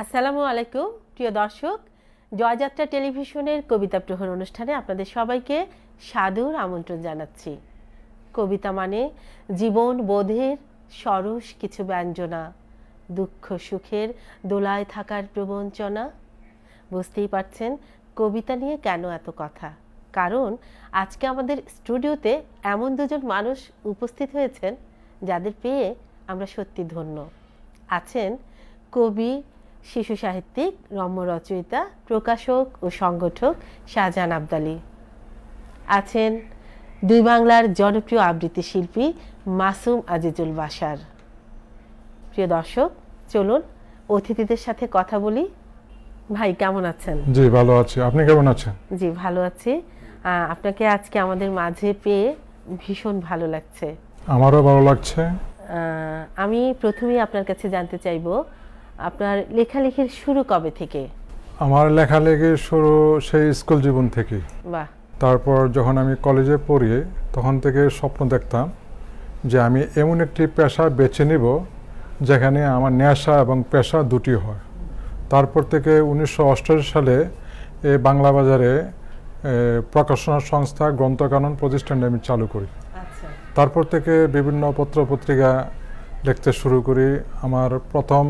আসসালামু আলাইকুম প্রিয় দর্শক, জয়যাত্রা টেলিভিশনের কবিতা প্রহর অনুষ্ঠানে আপনাদের সবাইকে সাদর আমন্ত্রণ জানাচ্ছি। কবিতা মানে জীবন বোধের সরস কিছু ব্যঞ্জনা, দুঃখ সুখের দোলায় থাকার প্রবঞ্চনা। বুঝতেই পারছেন কবিতা নিয়ে কেন এত কথা, কারণ আজকে আমাদের স্টুডিওতে এমন দুজন মানুষ উপস্থিত হয়েছেন যাদের পেয়ে আমরা সত্যি ধন্য। আছেন কবি, শিশু সাহিত্যিক, রম্য রচয়িতা, প্রকাশক ও সংগঠক শাহজাহান আবদালী। আছেন দুই বাংলার জনপ্রিয় আবৃত্তি শিল্পী মাসুম আজিজুল বাশার। প্রিয় দর্শক, চলুন অতিথিদের সাথে কথা বলি। ভাই কেমন আছেন? জি ভালো আছি, আপনি কেমন আছেন? জি ভালো আছি। আপনাকে আজকে আমাদের মাঝে পেয়ে ভীষণ ভালো লাগছে। আমারও ভালো লাগছে। আমি প্রথমেই আপনার কাছে জানতে চাইবো, আপনার লেখালেখির শুরু কবে থেকে? আমার লেখালেখির শুরু সেই স্কুল জীবন থেকে। বাহ। তারপর যখন আমি কলেজে পড়ি তখন থেকে স্বপ্ন দেখতাম যে আমি এমন একটি পেশা বেছে নিব যেখানে আমার নেশা এবং পেশা দুটি হয়। তারপর থেকে 1988 সালে এই বাংলা বাজারে প্রকাশনা সংস্থা গ্রন্থকানন প্রতিষ্ঠানটি আমি চালু করি। তারপর থেকে বিভিন্ন পত্র পত্রিকা লিখতে শুরু করি। আমার প্রথম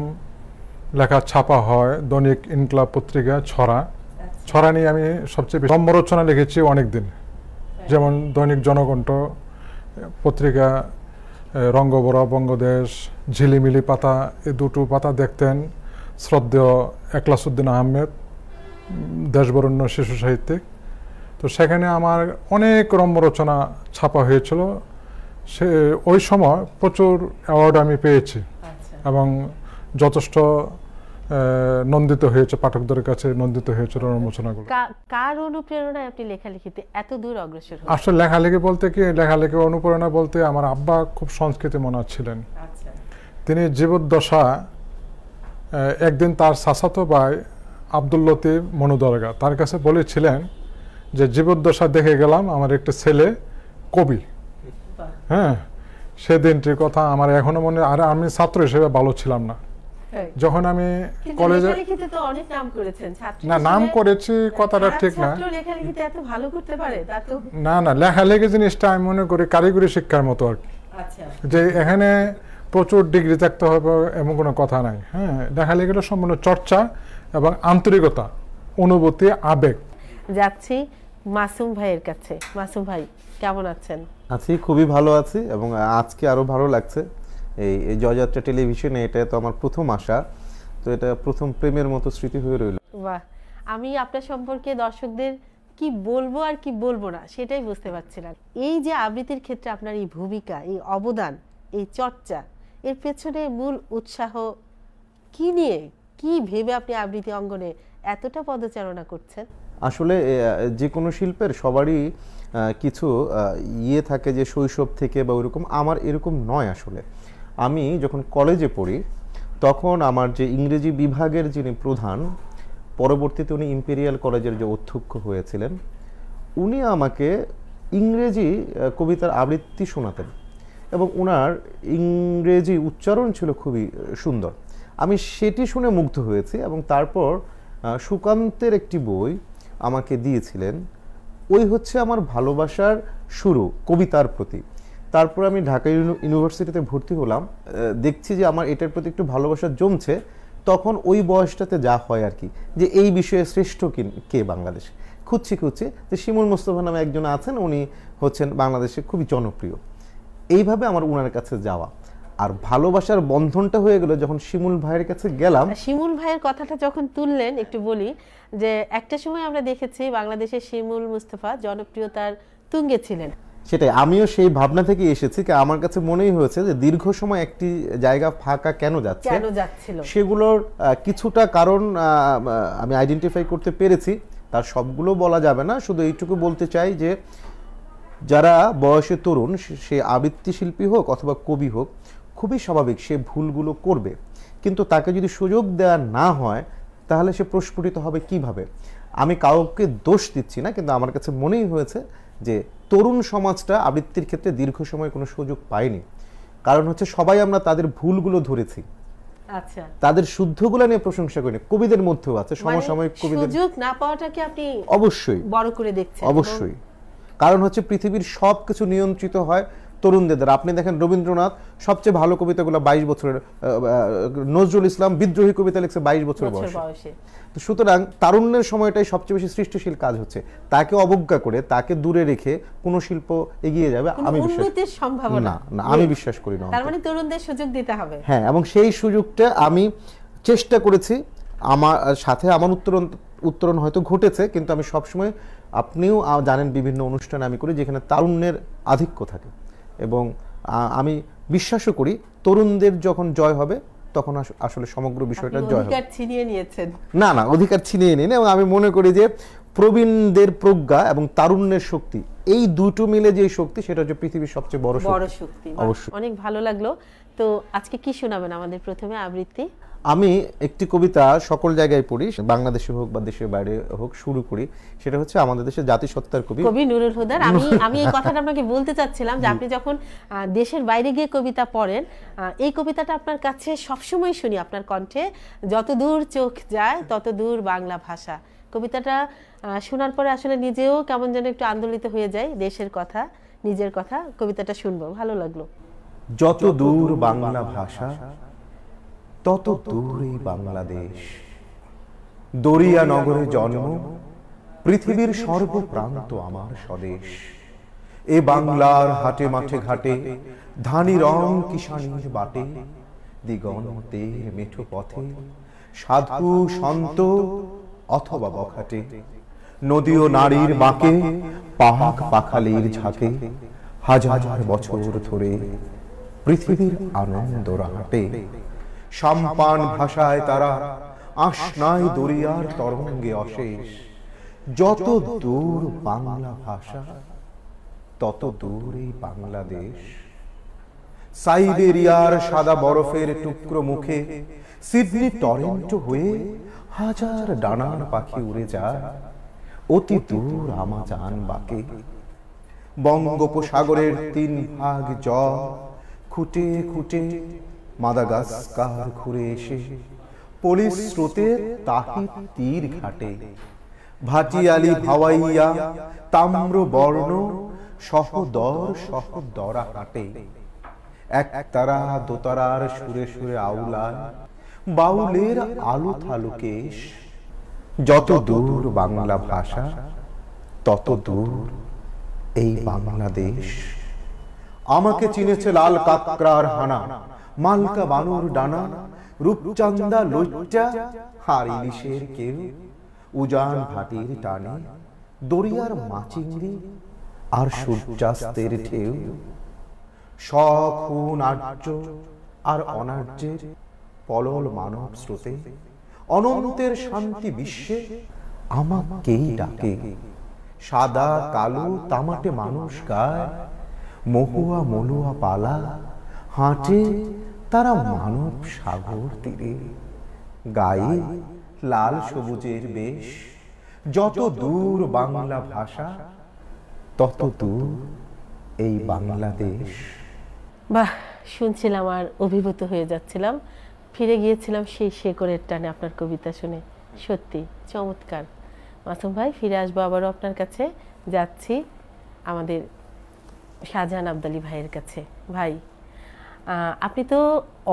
লেখা ছাপা হয় দৈনিক ইনকলাব পত্রিকা ছড়া নিয়ে আমি সবচেয়ে বেশি রম্য রচনা লিখেছি অনেক দিন। যেমন দৈনিক জনকণ্ঠ পত্রিকা, রঙ্গবরা, বঙ্গদেশ, ঝিলিমিলি পাতা, এই দুটো পাতা দেখতেন শ্রদ্ধেয় একলাসউদ্দিন আহমেদ, দেশবরেণ্য শিশু সাহিত্যিক। তো সেখানে আমার অনেক রম্য রচনা ছাপা হয়েছিল। সে ওই সময় প্রচুর অ্যাওয়ার্ড আমি পেয়েছি এবং যথেষ্ট নন্দিত হয়েছে, পাঠকদের কাছে নন্দিত হয়েছে রচনাগুলো। কার অনুপ্রেরণায় আপনি লেখালেখিতে এত দূর অগ্রসর হলেন? আসলে লেখালেখি বলতে কি, লেখালেখি অনুপ্রেরণা বলতে আমার আব্বা খুব সংস্কৃতি মনা ছিলেন। তিনি জীবদ্দশা একদিন তার চাচাতো ভাই আব্দুল লতিফ মনুদরগা তার কাছে বলেছিলেন যে জীবদ্দশা দেখে গেলাম আমার একটা ছেলে কবি। হ্যাঁ, সেদিনটির কথা আমার এখনো মনে। আর আমি ছাত্র হিসেবে ভালো ছিলাম না। যখন আমি কলেজে না নাম করেছি কথাটা ঠিক না। না না, লেখালেখি জিনিসটা আমি মনে করি কারিগরি শিক্ষার মতো আর কি, যে এখানে প্রচুর ডিগ্রি থাকতে হবে এমন কোনো কথা নাই। হ্যাঁ, লেখালেখিটা সম্পূর্ণ চর্চা এবং আন্তরিকতা, অনুভূতি, আবেগ। যাচ্ছি মাসুম ভাইয়ের কাছে। মাসুম ভাই কেমন আছেন? আছি, খুবই ভালো আছি এবং আজকে আরো ভালো লাগছে। এই জয়যাত্রা টেলিভিশনে এটা তো আমার প্রথম আসা, তো এটা প্রথম প্রেমের মতো স্মৃতি হয়ে রইল। বাহ। আমি আপনার সম্পর্কে দর্শকদের কি বলবো আর কি বলবো না সেটাই বুঝতে পারছি না। এই যে আবৃত্তির ক্ষেত্রে আপনার এই ভূমিকা, এই অবদান, এই চর্চা, এর পেছনে মূল উৎসাহ কি নিয়ে, কি ভেবে আপনি আবৃত্তি অঙ্গনে এতটা পদচারণা করছেন? আসলে যে কোনো শিল্পের সবারই কিছু ইয়ে থাকে যে শৈশব থেকে বা ওইরকম। আমার এরকম নয়। আসলে আমি যখন কলেজে পড়ি তখন আমার যে ইংরেজি বিভাগের যিনি প্রধান, পরবর্তীতে উনি ইম্পেরিয়াল কলেজের যে অধ্যক্ষ হয়েছিলেন, উনি আমাকে ইংরেজি কবিতার আবৃত্তি শোনাতেন এবং ওনার ইংরেজি উচ্চারণ ছিল খুবই সুন্দর। আমি সেটি শুনে মুগ্ধ হয়েছি এবং তারপর সুকান্তের একটি বই আমাকে দিয়েছিলেন। ওই হচ্ছে আমার ভালোবাসার শুরু কবিতার প্রতি। তারপর আমি ঢাকা ইউনিভার্সিটিতে ভর্তি হলাম, দেখছি যে আমার এটার প্রতি একটু ভালোবাসা জমছে। তখন ওই বয়সটাতে যা হয় আর কি, যে এই বিষয়ে শ্রেষ্ঠ কে বাংলাদেশে খুঁজছি যে শিমুল মুস্তফা নামে একজন আছেন, উনি হচ্ছেন বাংলাদেশে খুবই জনপ্রিয়। এইভাবে আমার ওনার কাছে যাওয়া আর ভালোবাসার বন্ধনটা হয়ে গেল যখন শিমুল ভাইয়ের কাছে গেলাম। শিমুল ভাইয়ের কথাটা যখন তুললেন একটু বলি, যে একটা সময় আমরা দেখেছি বাংলাদেশের শিমুল মুস্তফা জনপ্রিয়তার তুঙ্গে ছিলেন। সেটাই, আমিও সেই ভাবনা থেকে এসেছি। আমার কাছে মনেই হয়েছে যে দীর্ঘ সময় একটি জায়গা ফাঁকা কেন যাচ্ছিল, সেগুলোর কিছুটা কারণ আমি আইডেন্টিফাই করতে পেরেছি। তার সবগুলো বলা যাবে না, শুধু এইটুকু বলতে চাই যে যারা বয়সে তরুণ, সে আবৃত্তি শিল্পী হোক অথবা কবি হোক, খুবই স্বাভাবিক সে ভুলগুলো করবে, কিন্তু তাকে যদি সুযোগ দেওয়া না হয় তাহলে সে প্রস্ফুটিত হবে কিভাবে। আমি কাউকে দোষ দিচ্ছি না, কিন্তু আমার কাছে মনেই হয়েছে যে তরুণ সমাজটা আবৃত্তির ক্ষেত্রে দীর্ঘ সময় কোনো সুযোগ পায়নি। কারণ হচ্ছে সবাই আমরা তাদের ভুলগুলো ধরেছি, আচ্ছা, তাদের শুদ্ধগুলা নিয়ে প্রশংসা করি না, কবিদের মধ্যেও আছে সমসাময়িক মানে কবিদের। সুযোগ না পাওয়াটাকে আপনি অবশ্যই বড় করে দেখছেন। অবশ্যই, কারণ হচ্ছে পৃথিবীর সবকিছু নিয়ন্ত্রিত হয় তরুণদের দ্বারা। আপনি দেখেন রবীন্দ্রনাথ সবচেয়ে ভালো কবিতাগুলো 22 বছরের, নজরুল ইসলাম বিদ্রোহী কবিতা লিখছে 22 বছর বয়সে। তো সুতরাং তারুণ্যের সময়টাই সবচেয়ে বেশি সৃষ্টিশীল কাজ হচ্ছে। তাকে অবজ্ঞা করে, তাকে দূরে রেখে কোন শিল্প এগিয়ে যাবে আমি বিশ্বাস উন্নতির সম্ভাবনা না, আমি বিশ্বাস করি না। তার মানে তরুণদের সুযোগ দিতে হবে। হ্যাঁ, এবং সেই সুযোগটা আমি চেষ্টা করেছি। আমার সাথে আমার উত্তরণ হয়তো ঘটেছে, কিন্তু আমি সবসময়, আপনিও জানেন বিভিন্ন অনুষ্ঠানে আমি করি যেখানে তারুণ্যের আধিক্য থাকে, এবং আমি বিশ্বাসও করি তরুণদের যখন জয় হবে তখন আসলে সমগ্র বিষয়টা জয় হবে। অধিকার ছিনিয়ে নিয়েছেন? না, অধিকার ছিনিয়ে নিন। এবং আমি মনে করি যে প্রবীণদের প্রজ্ঞা এবং তারুণ্যের শক্তি, এই দুটো মিলে যে শক্তি, সেটা হচ্ছে পৃথিবীর সবচেয়ে বড় শক্তি। অবশ্যই, অনেক ভালো লাগলো। তো আজকে কি শোনাবেন আমাদের? প্রথমে আবৃত্তি। আমি একটি কবিতা সকল জায়গায় পড়ি, বাংলাদেশে হোক বা দেশের বাইরে হোক, শুরু করি। সেটা হচ্ছে আমাদের দেশের জাতিসত্তার কবি নুরুল হুদার। আমি এই কথাটা আপনাকে বলতে চাচ্ছিলাম যে আপনি যখন দেশের বাইরে গিয়ে কবিতা পড়েন, এই কবিতাটা আপনার কাছে সবসময় শুনি আপনার কণ্ঠে, যতদূর চোখ যায় ততদূর বাংলা ভাষা। কবিতাটা শোনার পরে আসলে নিজেও কেমন যেন একটু আন্দোলিত হয়ে যায়, দেশের কথা, নিজের কথা। কবিতাটা শুনবো, ভালো লাগলো। যত দূর বাংলা ভাষা তত দূরেই বাংলাদেশ, দরিয়া নগরে জন্ম, পৃথিবীর সর্বপ্রান্ত আমার স্বদেশ। এ বাংলার হাটে মাঠে ঘাটে, ধানি রং কিষাণীর বাটে, দিগন্তের মেঠো পথে সাধু সন্ত অথবা বখাটে, নদী ও নারীর বাঁকে, পাক পাখালির ঝাঁকে, হাজার বছর ধরে পৃথিবীর আনন্দরা হাটে। সাম্পান ভাষায় তারা আশনায় দরিয়ার তরঙ্গে অশেষ। যত দূর বাংলা ভাষা তত দূরেই বাংলাদেশ। সাইবেরিয়ার সাদা বরফের টুকরো মুখে সিডনি টরেন্টো হয়ে হাজার ডানার পাখি উড়ে যায় অতি দূর আমাজন বাঁকে। বঙ্গোপসাগরের 3 ভাগ জল খুঁটে খুঁটে মাদাগাস্কার ঘুরে এসে পলিশ স্রোতে তাহির তীর ঘাটে। ভাটিয়ালি ভাওয়াইয়া তাম্র বর্ণ সহদরা হাটে। এক তারা দোতারার সুরে সুরে আউলায় বাউলের আলো থালু কেশ। যত দূর বাংলা ভাষা তত দূর এই বাংলাদেশ। আমাকে চিনেছে লাল কাকড়ার হানা, মালকা বানুর ডানা, রূপচান্দা লইট্টা আর ইলিশের কেউ। উজান ভাটির টানে দরিয়ার মাচিংড়ি আর সূর্যাস্তের ঢেউ। শখ নাট্য আর অনার্যের পলল মানব স্রোতে, অনন্তের শান্তি বিশ্বে আমাকেই ডাকে। সাদা কালো তামাটে মানুষ গায়, মহুয়া মলুয়া পালা হাঁটে তারা মানব সাগর তীরে। গায়ে লাল সবুজের বেশ। যত দূর বাংলা ভাষা তত দূর এই বাংলাদেশ। বাহ, শুনছিলাম আর অভিভূত হয়ে যাচ্ছিলাম, ফিরে গিয়েছিলাম সেই শেকড়ের টানে আপনার কবিতা শুনে। সত্যি চমৎকার। মাসুম ভাই, ফিরে আসবো আবারও আপনার কাছে। যাচ্ছি আমাদের শাহজাহান আবদালী ভাইয়ের কাছে। ভাই, আপনি তো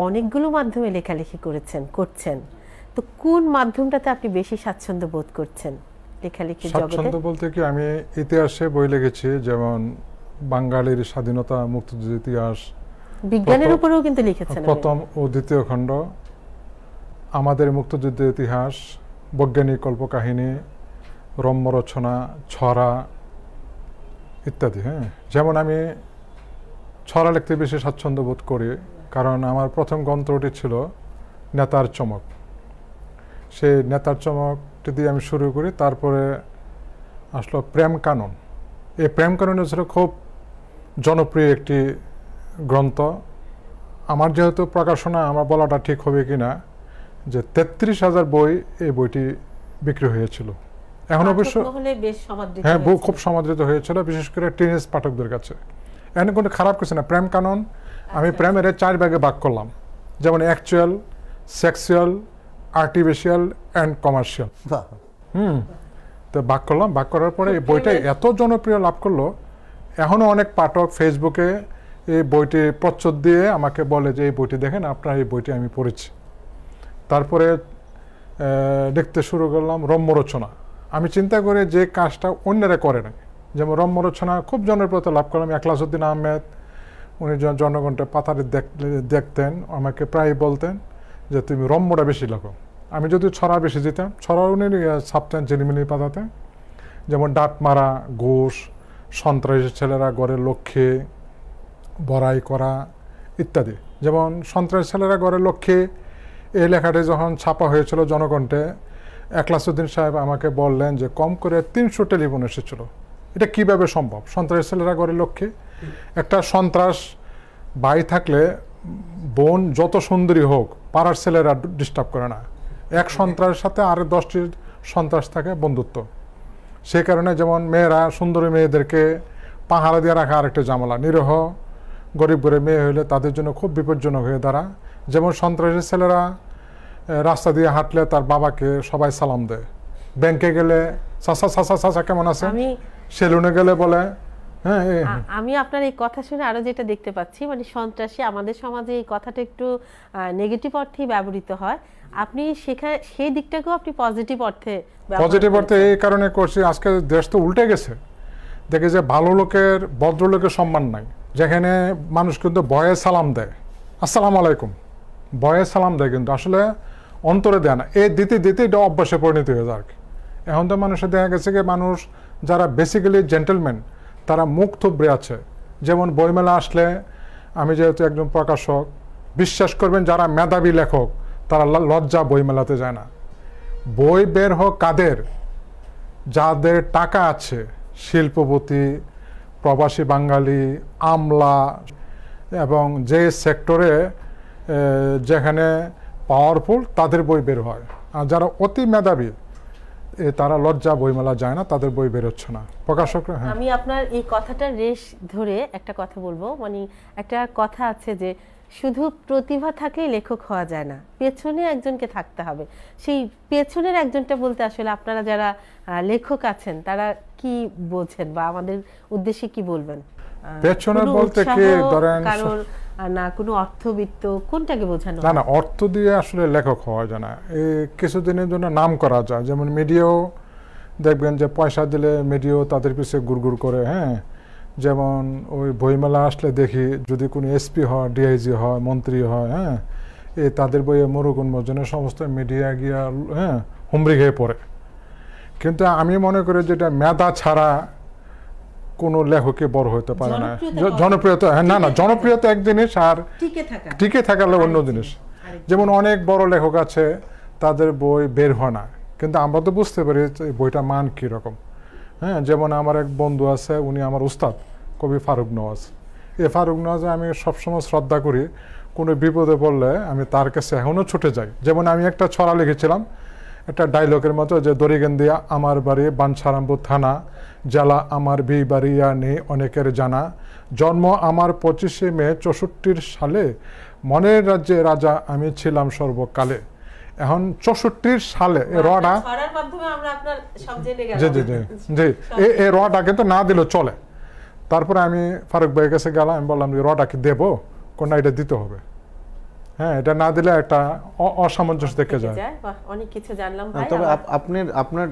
অনেকগুলো মাধ্যমে লেখালেখি করছেন, তো কোন মাধ্যমটাতে আপনি বেশি স্বাচ্ছন্দ্য বোধ করছেন লেখালেখির জগতে? স্বাচ্ছন্দ্য বলতে কি, আমি ইতিহাসে বই লিখেছি, যেমন বাঙালির স্বাধীনতা, মুক্তিযুদ্ধের ইতিহাস, বিজ্ঞানের উপরেও কিন্তু লিখেছেন। প্রথম ও দ্বিতীয় খণ্ড, আমাদের মুক্তিযুদ্ধের ইতিহাস, বৈজ্ঞানিক কল্পকাহিনী, রম্য রচনা, ছড়া ইত্যাদি। হ্যাঁ, যেমন আমি ছড়া লিখতে বেশি স্বাচ্ছন্দ্য বোধ করি, কারণ আমার প্রথম গ্রন্থটি ছিল নেতার চমক। সেই নেতার চমকটি দিয়ে আমি শুরু করি, তারপরে আসলো প্রেম কানন। এই প্রেম কানন ছিল খুব জনপ্রিয় একটি গ্রন্থ। আমার যেহেতু প্রকাশনা, আমার বলাটা ঠিক হবে কিনা, যে 33,000 বই এই বইটি বিক্রি হয়েছিল। এখন অবশ্য হ্যাঁ, খুব সমাদৃত হয়েছিল, বিশেষ করে টিনেজ পাঠকদের কাছে। এখানে কোনো খারাপ কিছু না। প্রেম কানন আমি প্রেমের 4 ভাগে ভাগ করলাম, যেমন actual, sexual, artificial and commercial. বাহ। তো ভাগ করলাম, ভাগ করার পরে এই বইটা এত জনপ্রিয় লাভ করলো, এখনও অনেক পাঠক ফেসবুকে এই বইটি প্রচ্ছদ দিয়ে আমাকে বলে যে এই বইটি দেখেন, আপনার এই বইটি আমি পড়েছি। তারপরে দেখতে শুরু করলাম রম্য রচনা। আমি চিন্তা করি যে কাজটা অন্যরা করে না, যেমন রম্য রচনা খুব জনপ্রিয়তা লাভ করলাম। একলাসউদ্দিন আহমেদ, উনি জনগণটা পাতারে দেখতেন, আমাকে প্রায় বলতেন যে তুমি রম্যটা বেশি লেখো। আমি যদি ছড়া বেশি দিতাম, ছড়া উনি ছাপতেন ঝিলিমিলি পাতাতে, যেমন ডাট মারা, ঘুষ, সন্ত্রাসী ছেলেরা গড়ের লক্ষ্যে, বড়াই করা ইত্যাদি। যেমন সন্ত্রাসী ছেলেরা গড়ের লক্ষ্যে এই লেখাটি যখন ছাপা হয়েছিল জনকণ্ঠে, একলাসউদ্দিন সাহেব আমাকে বললেন যে কম করে 300 টেলিফোন এসেছিল। এটা কিভাবে সম্ভব? সন্ত্রাসী ছেলেরা গড়ের লক্ষ্যে, একটা সন্ত্রাস ভাই থাকলে বোন যত সুন্দরী হোক পাড়ার ছেলেরা ডিস্টার্ব করে না, এক সন্ত্রাসের সাথে আরো 10টি সন্ত্রাস থাকে বন্ধুত্ব। সেই কারণে যেমন মেয়েরা, সুন্দরী মেয়েদেরকে পাহারা দিয়ে রাখা আরেকটা ঝামেলা, নিরীহ গরিব গরিব মেয়ে হইলে তাদের জন্য খুব বিপজ্জনক হয়ে দাঁড়ায়। যেমন সন্ত্রাসী ছেলেরা রাস্তা দিয়ে হাঁটলে তার বাবাকে সবাই সালাম দেয়, ব্যাংকে গেলে চাচা চাচা চাচা কেমন আছে, সেলুনে গেলে বলে হ্যাঁ। আমি আপনার এই কথা শুনে আরো যেটা দেখতে পাচ্ছি, মানে সন্ত্রাসী আমাদের সমাজে এই কথাটা একটু নেগেটিভ অর্থেই ব্যবহৃত হয়, আপনি সেখানে সেই দিকটাকেও আপনি পজিটিভ অর্থে এই কারণে করছি। আজকে দেশ তো উল্টে গেছে, দেখে যে ভালো লোকের, ভদ্রলোকের সম্মান নাই, যেখানে মানুষ কিন্তু ভয়ে সালাম দেয়, আসসালামু আলাইকুম, ভয়ে সালাম দেয়, কিন্তু আসলে অন্তরে দেয় না। এই দিতে দিতে এটা অভ্যাসে পরিণত হয়ে যায় আর কি। এখন তো মানুষের দেখা গেছে যে মানুষ যারা বেসিক্যালি জেন্টেলম্যান তারা মুখ থুবড়ে আছে। যেমন বইমেলা আসলে, আমি যেহেতু একজন প্রকাশক, বিশ্বাস করবেন যারা মেধাবী লেখক তারা লজ্জা বইমেলাতে যায় না। বই বের হোক কাদের? যাদের টাকা আছে, শিল্পপতি, প্রবাসী বাঙালি, আমলা, এবং যে সেক্টরে যেখানে পাওয়ারফুল তাদের বই বের হয়। আর যারা অতি মেধাবী তারা লজ্জা বইমেলা যায় না, তাদের বই বেরোচ্ছে না প্রকাশকরা। হ্যাঁ, আমি আপনার এই কথাটা রেশ ধরে একটা কথা বলবো, মানে একটা কথা আছে যে শুধু প্রতিভা থাকলেই লেখক হওয়া যায় না, পেছনে একজনকে থাকতে হবে। সেই পেছনের একজনটা বলতে আসলে আপনারা যারা লেখক আছেন তারা কি বোঝেন বা আমাদের উদ্দেশ্যে কি বলবেন? পেছনে বলতে কি ধরেন কারণ না কোনো অর্থবিত্ত, কোনটাকে বোঝানো? না না, অর্থ দিয়ে আসলে লেখক হওয়া যায় না। এই কিছুদিনের জন্য নাম করা যায়, যেমন মিডিয়াও দেখবেন যে পয়সা দিলে মিডিয়াও তাদের পিছিয়ে গুড়গুড় করে। হ্যাঁ, যেমন ওই বইমেলা আসলে দেখি যদি কোনো এসপি হয়, ডিআইজি হয়, মন্ত্রী হয়, হ্যাঁ, এই তাদের বইয়ে মরুগুন মর্জনের সমস্ত মিডিয়া গিয়া হ্যাঁ হুমড়ি খেয়ে পড়ে। কিন্তু আমি মনে করি যেটা মেধা ছাড়া কোনো লেখকে বড় হতে পারে না। জনপ্রিয়তা, হ্যাঁ, না না, জনপ্রিয়তা এক জিনিস, আর টিকে থাকালে অন্য জিনিস। যেমন অনেক বড় লেখক আছে, তাদের বই বের হয় না, কিন্তু আমরা তো বুঝতে পারি বইটার মান কীরকম। হ্যাঁ, যেমন আমার এক বন্ধু আছে, উনি আমার উস্তাদ, কবি ফারুক নওয়াজ। এই ফারুক নওয়াজে আমি সবসময় শ্রদ্ধা করি, কোনো বিপদে পড়লে আমি তার কাছে এখনও ছুটে যাই। যেমন আমি একটা ছড়া লিখেছিলাম, একটা ডায়লগের মতো, যে দড়িগেন্দিয়া আমার বাড়ি বাঞ্ছারামপুর থানা, জেলা আমার বিবাড়িয়া নেই অনেকের জানা, জন্ম আমার 25শে মে 64 সালে, মনের রাজ্যে রাজা আমি ছিলাম সর্বকালে। এখন 64 সালে এই রটা, জি জি জি জি, এই রটা কিন্তু না দিলেও চলে। তারপরে আমি ফারুক ভাইয়ের কাছে গেলাম, আমি বললাম যে রটা কি দেবো, কোনটা এটা দিতে হবে। হ্যাঁ, এটা না দিলে একটা অসামঞ্জস্য দেখে যায়। অনেক কিছু জানলাম ভাই। তবে আপনার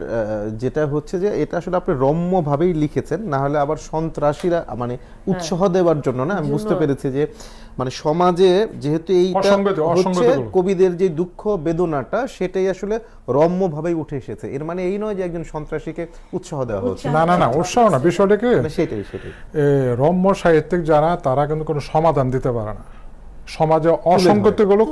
যেটা হচ্ছে যে এটা আসলে আপনি রম্য ভাবেই লিখেছেন, না হলে আবার সন্ত্রাসীরা মানে উৎসাহ দেওয়ার জন্য না। আমি বুঝতে পেরেছি যে মানে সমাজে যেহেতু এইটা হচ্ছে কবিদের যে দুঃখ বেদনাটা, সেটাই আসলে রম্য ভাবেই উঠে এসেছে। এর মানে এই নয় যে একজন সন্ত্রাসীকে উৎসাহ দেওয়া হচ্ছে, না না না, উৎসাহ না। বিষয়টা কি, সেটাই রম্য সাহিত্যিক যারা, তারা কিন্তু কোনো সমাধান দিতে পারে না। সমাজে অসঙ্গতিগুলো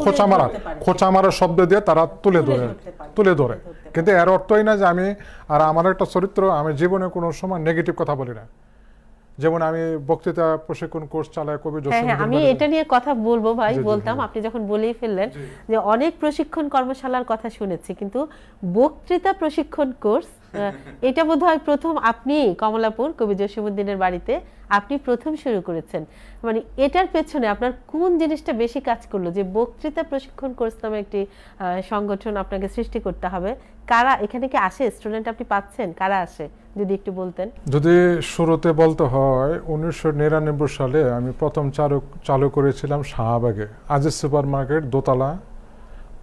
খোঁচা মারা শব্দ দিয়ে তারা তুলে ধরে, কিন্তু এর অর্থই না যে আমি, আর আমার একটা চরিত্র, আমি জীবনে কোনো সময় নেগেটিভ কথা বলি না। যেমন আমি বক্তৃতা প্রশিক্ষণ কোর্স চালাই কবি। হ্যাঁ, আমি এটা নিয়ে কথা বলবো ভাই, বলতাম, আপনি যখন বলেই ফেললেন যে অনেক প্রশিক্ষণ কর্মশালার কথা শুনেছি, কিন্তু বক্তৃতা প্রশিক্ষণ কোর্স এটা বোধহয় প্রথম আপনি কমলাপুর কবি জসীমউদ্দিনের বাড়িতে আপনি প্রথম শুরু করেছেন। মানে এটার পেছনে আপনার কোন জিনিসটা বেশি কাজ করলো যে বক্তৃতা প্রশিক্ষণ কোর্স নামে একটি সংগঠন আপনাকে সৃষ্টি করতে হবে? কারা এখানে কি আসে, স্টুডেন্ট আপনি পাচ্ছেন, কারা আসে যদি একটু বলতেন। যদি শুরুতে বলতে হয় 1999 সালে আমি প্রথম চালু করেছিলাম শাহবাগে আজিজ সুপার মার্কেট দোতলা।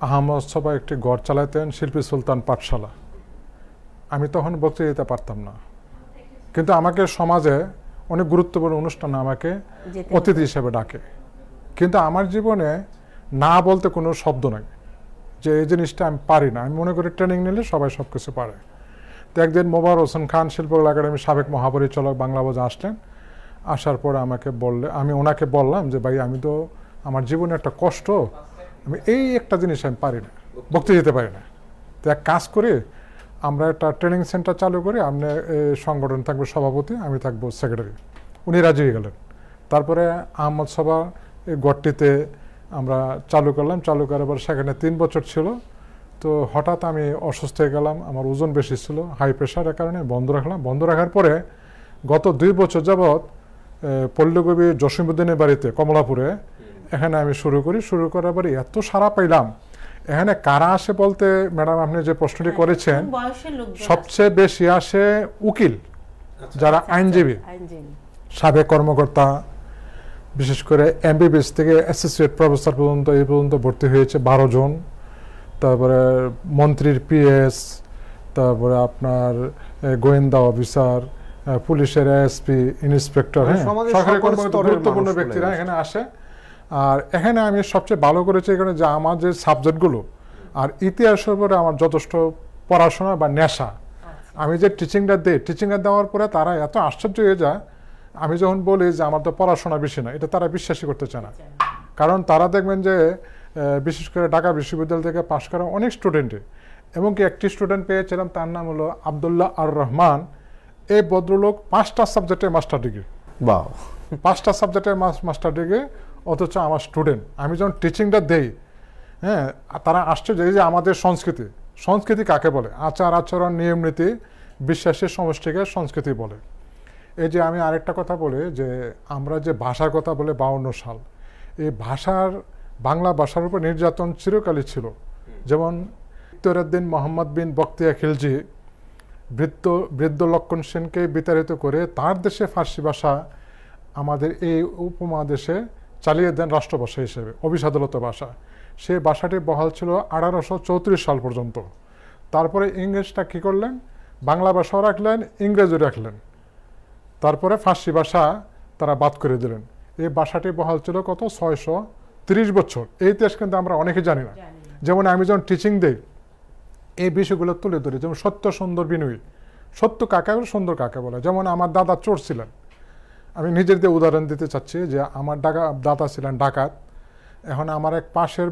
আহমদ সবাই একটি ঘর চালাতেন, শিল্পী সুলতান পাঠশালা। আমি তখন বক্তৃতা দিতে পারতাম না, কিন্তু আমাকে সমাজে অনেক গুরুত্বপূর্ণ অনুষ্ঠানে আমাকে অতিথি হিসেবে ডাকে। কিন্তু আমার জীবনে না বলতে কোনো শব্দ নাই, যে এই জিনিসটা আমি পারি না। আমি মনে করি ট্রেনিং নিলে সবাই সব কিছু পারে। তো একদিন মোবারক হোসেন খান শিল্পকলা একাডেমির সাবেক মহাপরিচালক বাংলা বাজার আসলেন। আসার পরে আমি ওনাকে বললাম যে ভাই, আমি তো আমার জীবনে একটা কষ্ট, আমি এই একটা জিনিস আমি পারি না, বক্তৃতা দিতে পারি না। তো এক কাজ করি, আমরা একটা ট্রেনিং সেন্টার চালু করি, আপনি সংগঠন থাকবে সভাপতি, আমি থাকবো সেক্রেটারি। উনি রাজি হয়ে গেলেন। তারপরে আহমদ সভা এই গড়টিতে আমরা চালু করলাম। চালু করার পর সেখানে 3 বছর ছিল। তো হঠাৎ আমি অসুস্থ হয়ে গেলাম, আমার ওজন বেশি ছিল, হাই প্রেশারের কারণে বন্ধ রাখলাম। বন্ধ রাখার পরে গত 2 বছর যাবৎ পল্লীকবি জসীমউদ্দিনের বাড়িতে কমলাপুরে এখানে আমি শুরু করার পরে এত সাড়া পাইলাম। এখানে কারা আসে বলতে, ম্যাডাম আপনি যে প্রশ্নটি করেছেন, সবচেয়ে বেশি আসে উকিল, যারা আইনজীবী, সাবেক কর্মকর্তা, বিশেষ করে এমবিবিএস থেকে অ্যাসোসিয়েট প্রফেসর পর্যন্ত এই পর্যন্ত ভর্তি হয়েছে 12 জন। তারপরে মন্ত্রীর পিএস, তারপরে আপনার গোয়েন্দা অফিসার, পুলিশের এসপি, ইন্সপেক্টর, হ্যাঁ, সরকারি কর্মকর্তা, গুরুত্বপূর্ণ ব্যক্তিরা এখানে আসে। আর এখানে আমি সবচেয়ে ভালো করেছি এখানে যে আমার যে সাবজেক্টগুলো আর ইতিহাসের উপরে আমার যথেষ্ট পড়াশোনা বা নেশা। আমি যে টিচিংটা দেওয়ার পরে তারা এত আশ্চর্য হয়ে যায়। আমি যখন বলি যে আমার তো পড়াশোনা বেশি না, এটা তারা বিশ্বাসই করতে চায় না। কারণ তারা দেখবেন যে বিশেষ করে ঢাকা বিশ্ববিদ্যালয় থেকে পাশ করা অনেক স্টুডেন্টে, এমনকি একটি স্টুডেন্ট পেয়েছিলাম, তার নাম হলো আব্দুল্লাহ আর রহমান। এই ভদ্রলোক 5টা সাবজেক্টে মাস্টার ডিগ্রি, 5টা সাবজেক্টের মাস্টার ডিগ্রি, অথচ আমার স্টুডেন্ট। আমি যখন টিচিংটা দেই, হ্যাঁ, তারা আশ্চর্য যে আমাদের সংস্কৃতি কাকে বলে, আচার আচরণ নিয়ম নীতি বিশ্বাসের সমষ্টিকে সংস্কৃতি বলে। এই যে আমি আরেকটা কথা বলি যে আমরা যে ভাষার কথা বলে 52 সাল, এই বাংলা ভাষার উপর নির্যাতন চিরকালই ছিল। যেমন ইখতিয়ারউদ্দিন মোহাম্মদ বিন বখতিয়ার খিলজি বৃদ্ধ লক্ষণ সেনকে বিতাড়িত করে তার দেশে ফার্সি ভাষা আমাদের এই উপমহাদেশে চালিয়ে দেন রাষ্ট্রভাষা হিসেবে, অভিসাদলত ভাষা। সেই ভাষাটি বহাল ছিল 1834 সাল পর্যন্ত। তারপরে ইংরেজটা কী করলেন, বাংলা ভাষাও রাখলেন, ইংরেজিও রাখলেন। তারপরে ফার্সি ভাষা তারা বাদ করে দিলেন। এই ভাষাটি বহাল ছিল কত, 630 বছর। এই ইতিহাস কিন্তু আমরা অনেকে জানি না। যেমন আমি যখন টিচিং দেই, এই বিষয়গুলো তুলে ধরি, যেমন সত্য সুন্দর বিনয়ী। সত্য কাকে বলে, সুন্দর কাকে বলে। যেমন আমার দাদা চোর ছিলেন, আমি নিজের দিয়ে উদাহরণ দিতে চাচ্ছি যে আমার দাদা ছিলেন ডাকাত। এখন আমার এক পাশের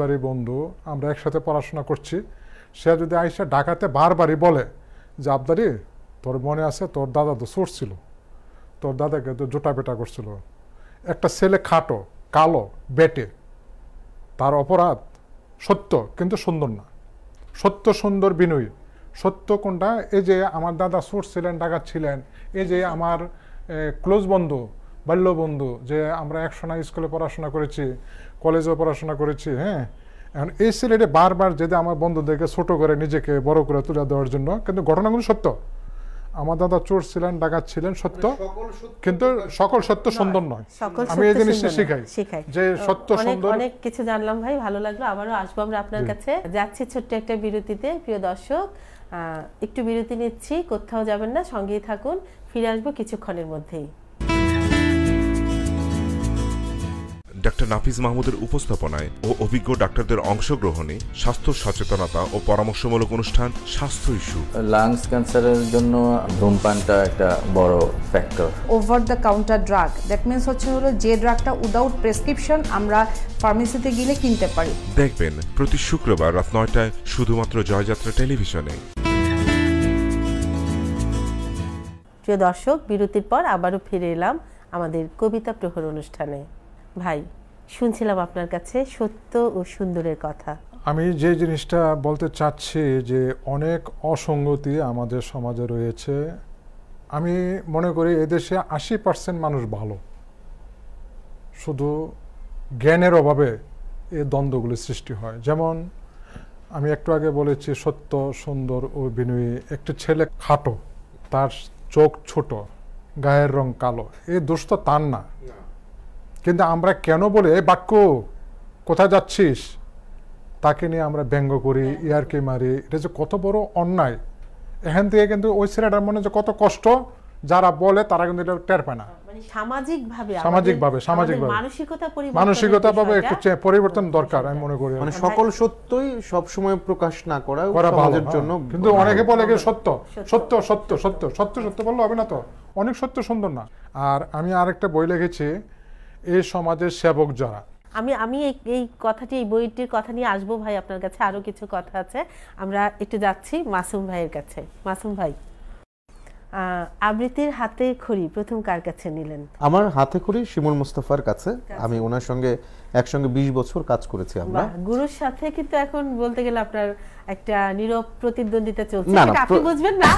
বাড়ির বন্ধু, আমরা একসাথে পড়াশোনা করছি, সে যদি আইসা ডাকাতে বারবারই বলে যে আবদারি, তোর মনে আছে তোর দাদা তো চোর ছিল, তোর দাদাকে তো জোটা পেটা করছিল। একটা ছেলে খাটো, কালো, বেটে, তার অপরাধ সত্য কিন্তু সুন্দর না। সত্য সুন্দর বিনয়ী। সত্য কোনটা? এই যে আমার দাদা চোর ছিলেন, ডাকাত ছিলেন, এই যে আমার ক্লোজ বন্ধু, বাল্য বন্ধু, যে আমরা একসঙ্গে স্কুলে পড়াশোনা করেছি, কলেজেও পড়াশোনা করেছি, হ্যাঁ। এখন এই ছেলেটি বারবার যদি আমার বন্ধুদেরকে ছোট করে নিজেকে বড় করে তুলে দেওয়ার জন্য, কিন্তু ঘটনাগুলো সত্য। আমার দাদা চোর ছিলেন, ডাকাত ছিলেন, সত্য, কিন্তু সকল সত্য সুন্দর নয়। আমি এই জিনিসটা শিখাই যে সত্য সুন্দর। অনেক কিছু জানলাম ভাই, ভালো লাগলো। আবারও আসবো আমরা আপনার কাছে। যাচ্ছি ছোট্ট একটা বিরতিতে। প্রিয় দর্শক, একটু বিরতি নিচ্ছি, কোথাও যাবেন না, সঙ্গেই থাকুন। ফিরে আসবো কিছুক্ষণের মধ্যেই। ডাক্তার নাফিজ মাহমুদের উপস্থাপনায় ও অভিজ্ঞ ডাক্তারদের অংশগ্রহণে স্বাস্থ্য সচেতনতা ও পরামর্শমূলক অনুষ্ঠান স্বাস্থ্য ইস্যু। লাংস ক্যান্সারের জন্য ধূমপানটা একটা বড় factor. Over the counter drug, that means হলো যে ড্রাগটা উইদাউট প্রেসক্রিপশন আমরা ফার্মেসিতে গেলে কিনতে পারি। দেখবেন প্রতি শুক্রবার রাত 9টায় শুধুমাত্র জয়যাত্রা টেলিভিশনে। প্রিয় দর্শক, বিরতির পর আবারও ফিরে এলাম আমাদের কবিতা প্রহর অনুষ্ঠানে। ভাই, শুনছিলাম আপনার কাছে সত্য ও সুন্দরের কথা। আমি যে জিনিসটা বলতে চাচ্ছি যে অনেক অসঙ্গতি আমাদের সমাজে রয়েছে। আমি মনে করি এদেশে 80% মানুষ ভালো, শুধু জ্ঞানের অভাবে এই দ্বন্দ্বগুলি সৃষ্টি হয়। যেমন আমি একটু আগে বলেছি সত্য, সুন্দর ও বিনয়ী। একটি ছেলে খাটো, তার চোখ ছোট, গায়ের রং কালো, এই দোষ তো তার না, কিন্তু আমরা কেন বলে এই বাক্য কোথায় যাচ্ছিস তাকে নিয়ে আমরা ব্যঙ্গ করি, ইয়ারকি মারি। এটা যে কত বড় অন্যায়, এখান থেকে কিন্তু ওই ছেলেটার মনে যে কত কষ্ট, যারা বলে তারা কিন্তু এটা টের পায় না। মানে সামাজিকভাবে মানসিকতা ভাবে একটু পরিবর্তন দরকার আমি মনে করি। মানে সকল সত্যই সব সময় প্রকাশ না করা করা সমাজের ভালো, জন্য। কিন্তু অনেকে বলে যে সত্য সত্য সত্য সত্য সত্য সত্য বললে হবে না, তো অনেক সত্য সুন্দর না। আর আমি আরেকটা বই লিখেছি, এই সমাজের সেবক যারা। আমি এই কথাটি, এই বইটির কথা নিয়ে আসবো ভাই আপনার কাছে, আরো কিছু কথা আছে। আমরা একটু যাচ্ছি মাসুম ভাইয়ের কাছে। মাসুম ভাই, আবৃত্তির হাতে খড়ি প্রথম কার কাছে নিলেন? আমার হাতে খড়ি শিমুল মুস্তাফার কাছে। আমি ওনার সঙ্গে একসঙ্গে 20 বছর কাজ করেছি আমরা। গুরুর সাথে কিন্তু এখন বলতে গেলে আপনার একটা নীরব প্রতিদ্বন্দ্বিতা চলছে, না, এটা আপনি বুঝবেন না,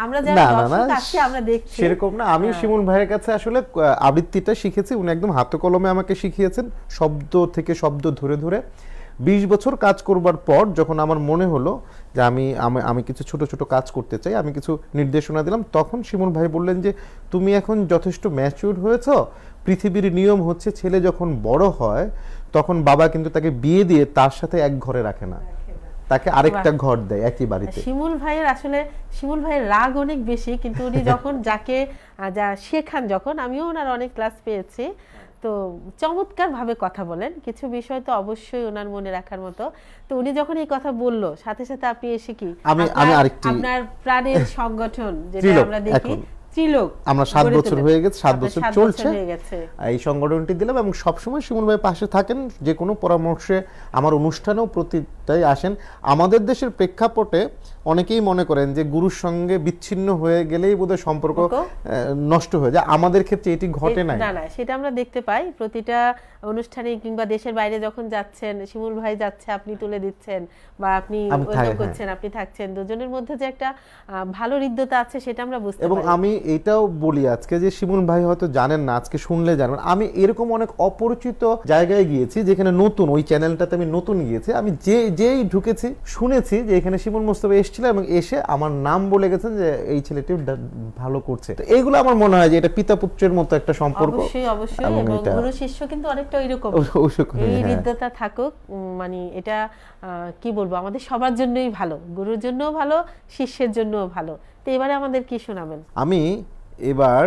আমরা যারা দর্শক আছি আমরা দেখছি সেরকম না। আমি শিমুল ভাইয়ের কাছে আসলে আবৃত্তিটা শিখেছি, উনি একদম হাতে কলমে আমাকে শিখিয়েছেন, শব্দ থেকে শব্দ ধরে ধরে। 20 বছর কাজ করবার পর যখন আমার মনে হলো যে আমি কিছু ছোট ছোট কাজ করতে চাই, আমি কিছু নির্দেশনা দিলাম, তখন শিমুল ভাই বললেন যে তুমি এখন যথেষ্ট ম্যাচিউর হয়েছ, পৃথিবীর নিয়ম হচ্ছে ছেলে যখন বড় হয় তখন বাবা কিন্তু তাকে বিয়ে দিয়ে তার সাথে এক ঘরে রাখে না, তাকে আরেকটা ঘর দেয় একই বাড়িতে। শিমুল ভাইয়ের রাগ অনেক বেশি, কিন্তু উনি যখন যাকে যা শেখান, যখন আমিও ওনার অনেক ক্লাস পেয়েছি, তো চমৎকার ভাবে কথা বলেন। কিছু বিষয় তো অবশ্যই ওনার মনে রাখার মতো। তো উনি যখন এই কথা বললো, সাথে সাথে আপনি এসে কি আপনার প্রাণের সংগঠন যেটা আমরা দেখি ত্রিলোক, আমরা 7 বছর হয়ে গেছে, 7 বছর চলছে এই সংগঠনটি দিলাম, এবং সবসময় শিমুল ভাই পাশে থাকেন, যে কোনো পরামর্শে আমার অনুষ্ঠানেও প্রতিটাই আসেন। আমাদের দেশের প্রেক্ষাপটে অনেকেই মনে করেন যে গুরুর সঙ্গে বিচ্ছিন্ন হয়ে গেলেই বোধহয় সম্পর্ক নষ্ট হয়ে যায়। আমাদের ক্ষেত্রে এটি ঘটে নাই। না, সেটা আমরা দেখতে পাই প্রতিটা অনুষ্ঠানে, কিংবা দেশের বাইরে যখন যাচ্ছেন, শিমুল ভাই যাচ্ছে, আপনি তুলে দিচ্ছেন বা আপনি করছেন, আপনি থাকছেন, দুজনের মধ্যে যে একটা ভালো হৃদ্যতা আছে সেটা আমরা বুঝতে পারি। এবং আমি এটাও বলি আজকে যে শিমুল ভাই হয়তো জানেন না, আজকে শুনলে জানবেন, আমি এরকম অনেক অপরিচিত জায়গায় গিয়েছি যেখানে নতুন, ওই চ্যানেলটাতে আমি নতুন গিয়েছি, আমি যেই ঢুকেছি শুনেছি যে এখানে শিমুল মুস্তাফা এসেছিল, এবং এসে আমার নাম বলে গেছেন যে এই ছেলেটি ভালো করছে। এইগুলো আমার মনে হয় যে এটা পিতা পুত্রের মতো একটা সম্পর্ক। অবশ্যই এবং গুরু শিষ্য কিন্তু অনেকটা এরকম, এই হৃদ্যতা থাকুক। মানে এটা কি বলবো, আমাদের সবার জন্যই ভালো, গুরুর জন্যও ভালো, শিষ্যের জন্যও ভালো। তো এবারে আমাদের কি শোনাবেন? আমি এবার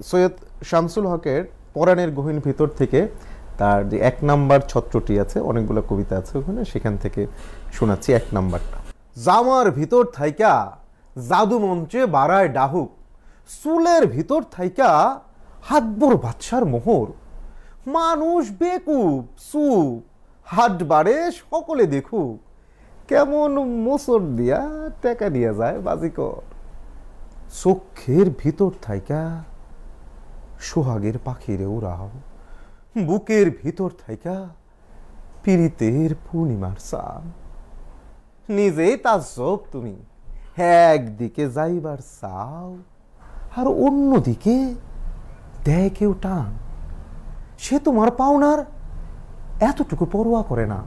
সৈয়দ শামসুল হকের পরাণের গহীন ভিতর থেকে তার যে 1 নাম্বার ছত্রটি আছে, অনেকগুলো কবিতা আছে ওখানে, সেখান থেকে শোনাচ্ছি 1 নাম্বারটা। জামার ভিতর থাইকা জাদু মঞ্চে বাড়ায় ডাহুক, চুলের ভিতর থাইকা হাতবর বাদশার মোহর, মানুষ বেকুব চুপ হাট বাড়ে সকলে দেখুক, কেমন মোচর দিয়া টেকা নিয়ে যায় বাজিকর, চোখের ভিতর থাইকা সোহাগের পাখিরে উড়াও, বুকের ভিতর থাইকা পীড়িতের পূর্ণিমার চাঁদ, নিজেই তাজ্জব তুমি একদিকে যাইবার চাও আর অন্যদিকে দেয় কেউ টান, সে তোমার পাওনার এতটুকু পরোয়া করে না,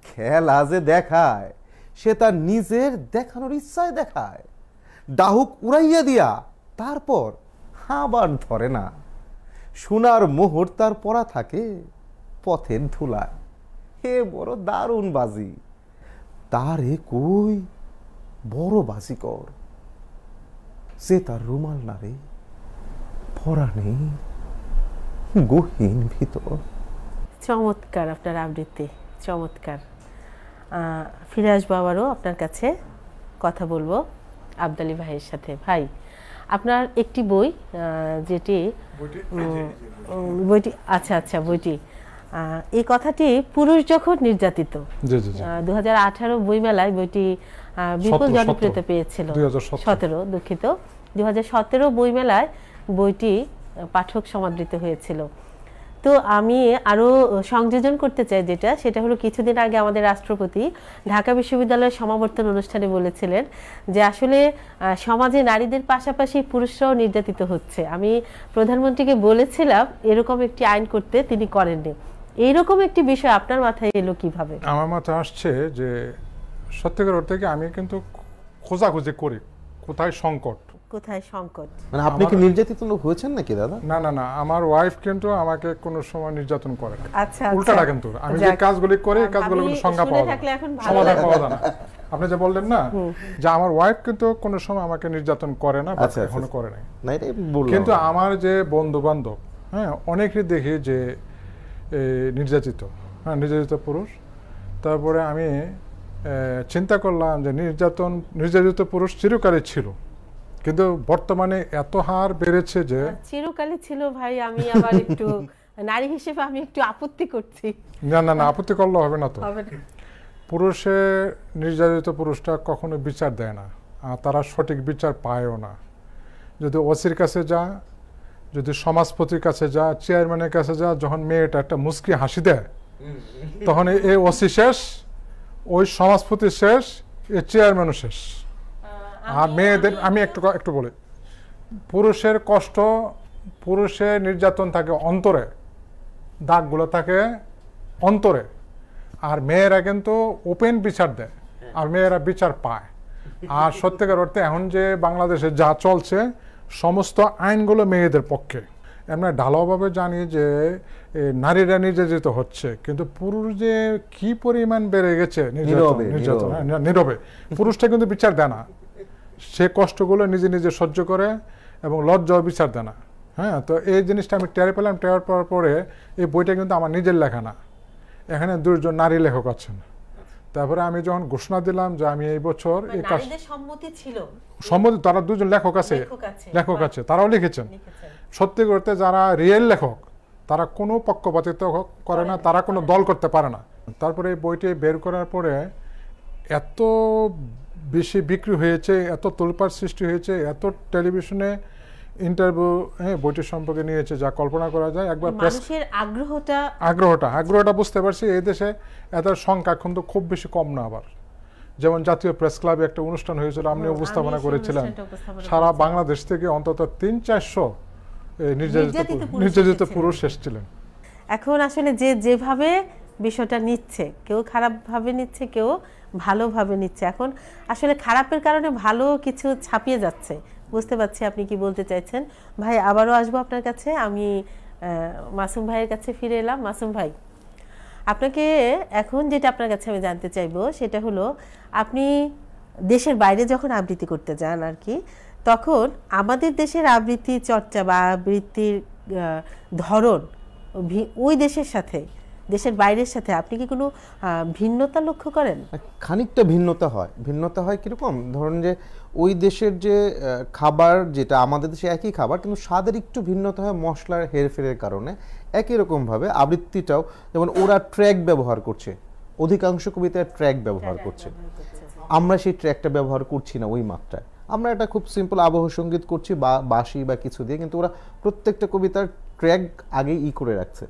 খেলা যে দেখায় সে তার নিজের দেখানোর ইচ্ছায় দেখায়, ডাহুক উড়াইয়া দিয়া তারপর আবার ধরে না, সোনার মোহর তার পরা থাকে পথের ধুলায়, হে বড় দারুণ বাজি, তারে কই বড় বাজিকর, সে তার রুমাল নারে পরা নেই গহীন ভিতর। চমৎকার আপনার আবৃত্তি, চমৎকার। ফিরে আসবো আবারও আপনার কাছে, কথা বলবো আবদালি ভাইয়ের সাথে। ভাই, আপনার একটি বই, যেটি বইটি বইটি এই কথাটি পুরুষ যখন নির্যাতিত, 2018 বইমেলায় বইটি বিপুল জনপ্রিয়তা পেয়েছিল। 2017 বইমেলায় বইটি পাঠক সমাদৃত হয়েছিল। তো আমি আরো সংযোজন করতে চাই সেটা হলো কিছুদিন আগে আমাদের রাষ্ট্রপতি ঢাকা বিশ্ববিদ্যালয়ের সমাবর্তন অনুষ্ঠানে বলেছিলেন যে আসলে সমাজে নারীদের পাশাপাশি পুরুষরাও নির্যাতিত হচ্ছে। আমি প্রধানমন্ত্রীকে বলেছিলাম এরকম একটি আইন করতে, তিনি করেননি। এইরকম একটি বিষয় আপনার মাথায় এলো কিভাবে? আমার মাথায় আসছে যে সত্যিকার অর্থে কি আমি কিন্তু খোঁজাখুঁজি করি কোথায় সংকট। মানে আপনি কি নির্যাতিত হয়েছেন নাকি দাদা? না না না, আমার ওয়াইফ কিন্তু আমাকে কোনো সময় নির্যাতন করে না। আচ্ছা, উল্টাটা কিন্তু আমি যে কাজগুলি করি এই কাজগুলো কিন্তু সংজ্ঞা পাওয়া যায় না, সমাধান পাওয়া যায় না। আপনি যে বললেন না যে আমার ওয়াইফ কিন্তু কোনো সময় আমাকে নির্যাতন করে না, এখনো করে নাই। কিন্তু আমার যে বন্ধু বান্ধব, হ্যাঁ, অনেকেই দেখি যে নির্যাতিত, হ্যাঁ, নির্যাতিত পুরুষ। তারপরে আমি চিন্তা করলাম যে নির্যাতিত পুরুষ চিরকালই ছিল, কিন্তু বর্তমানে এত হার বেড়েছে যে চিরকালই ছিল। ভাই আমি আবার একটু নারী হিসেবে আমি একটু আপত্তি করছি। না না না, আপত্তি করলে হবে না তো। পুরুষে নির্যাতিত পুরুষটা কখনো বিচার দেয় না, আর তারা সঠিক বিচার পায়ও না। যদি ওসির কাছে যা, যদি সমাজপতির কাছে যা, চেয়ারম্যানের কাছে যা, যখন মেয়েটা একটা মুচকি হাসি দেয় তখন এই ওসি শেষ, ওই সমাজপতি শেষ, এই চেয়ারম্যানও শেষ। আর মেয়েদের আমি একটু বলি, পুরুষের কষ্ট, পুরুষের নির্যাতন থাকে অন্তরে, দাগগুলো থাকে অন্তরে, আর মেয়েরা কিন্তু ওপেন বিচার দেয়, আর মেয়েরা বিচার পায়। আর সত্যিকার অর্থে এখন যে বাংলাদেশে যা চলছে সমস্ত আইনগুলো মেয়েদের পক্ষে। আমরা ঢালাওভাবে জানি যে নারীরা নির্যাতিত হচ্ছে, কিন্তু পুরুষ যে কি পরিমাণ বেড়ে গেছে নির্যাতন, নীরবে। পুরুষটা কিন্তু বিচার দেয় না, সে কষ্টগুলো নিজে নিজে সহ্য করে এবং লজ্জাও বিচার দেয় না। হ্যাঁ, তো এই জিনিসটা আমি টের পেলাম। টের পাওয়ার পরে এই বইটা কিন্তু আমার নিজের লেখা না, এখানে দুজন নারী লেখক আছেন। তারপরে আমি যখন ঘোষণা দিলাম যে আমি এই বছর এই কাজ, সম্মতি, তারা দুজন লেখক আছে, তারাও লিখেছেন। সত্যি করতে যারা রিয়েল লেখক তারা কোনো পক্ষপাতিত্ব করে না, তারা কোনো দল করতে পারে না। তারপরে এই বইটি বের করার পরে এত বেশি বিক্রি হয়েছে, এত তোলপাড় সৃষ্টি হয়েছে, এত টেলিভিশনে ইন্টারভিউ বইটির সম্পর্কে নিয়েছে যা কল্পনা করা যায়। একবার মানুষের আগ্রহটা বুঝতে পারছি। এই দেশে এত সংখ্যা কিন্তু খুব বেশি কম না। আবার যেমন জাতীয় প্রেস ক্লাবে একটা অনুষ্ঠান হয়েছিল, আপনি উপস্থাপনা করেছিলেন, সারা বাংলাদেশ থেকে অন্তত 300-400 নির্যাতিত পুরুষ এসেছিলেন। এখন আসলে যেভাবে বিষয়টা নিচ্ছে, কেউ খারাপভাবে নিচ্ছে, কেউ ভালোভাবে নিচ্ছে। এখন আসলে খারাপের কারণে ভালো কিছু ছাপিয়ে যাচ্ছে। বুঝতে পারছি আপনি কি বলতে চাইছেন। ভাই আবারও আসবো আপনার কাছে। আমি মাসুম ভাইয়ের কাছে ফিরে এলাম। মাসুম ভাই, আপনাকে এখন যেটা আপনার কাছে আমি জানতে চাইবো সেটা হলো, আপনি দেশের বাইরে যখন আবৃত্তি করতে যান আর কি, তখন আমাদের দেশের আবৃত্তি চর্চা বা আবৃত্তির ধরন ওই দেশের সাথে, দেশের বাইরের সাথে আপনি কি কোনো ভিন্নতা লক্ষ্য করেন? খানিকটা ভিন্নতা হয় কিরকম, ধরুন যে ওই দেশের যে খাবার, যেটা আমাদের দেশে একই খাবার কিন্তু স্বাদের একটু ভিন্নতা হয় মশলার হেরফেরের কারণে। একই রকমভাবে আবৃত্তিটাও, যেমন ওরা ট্র্যাক ব্যবহার করছে, অধিকাংশ কবিতায় ট্র্যাক ব্যবহার করছে, আমরা সেই ট্র্যাকটা ব্যবহার করছি না ওই মাত্রায়। আমরা এটা খুব সিম্পল আবহ সঙ্গীত করছি বা বাঁশি বা কিছু দিয়ে, কিন্তু ওরা প্রত্যেকটা কবিতার ট্র্যাক আগেই করে রাখছে।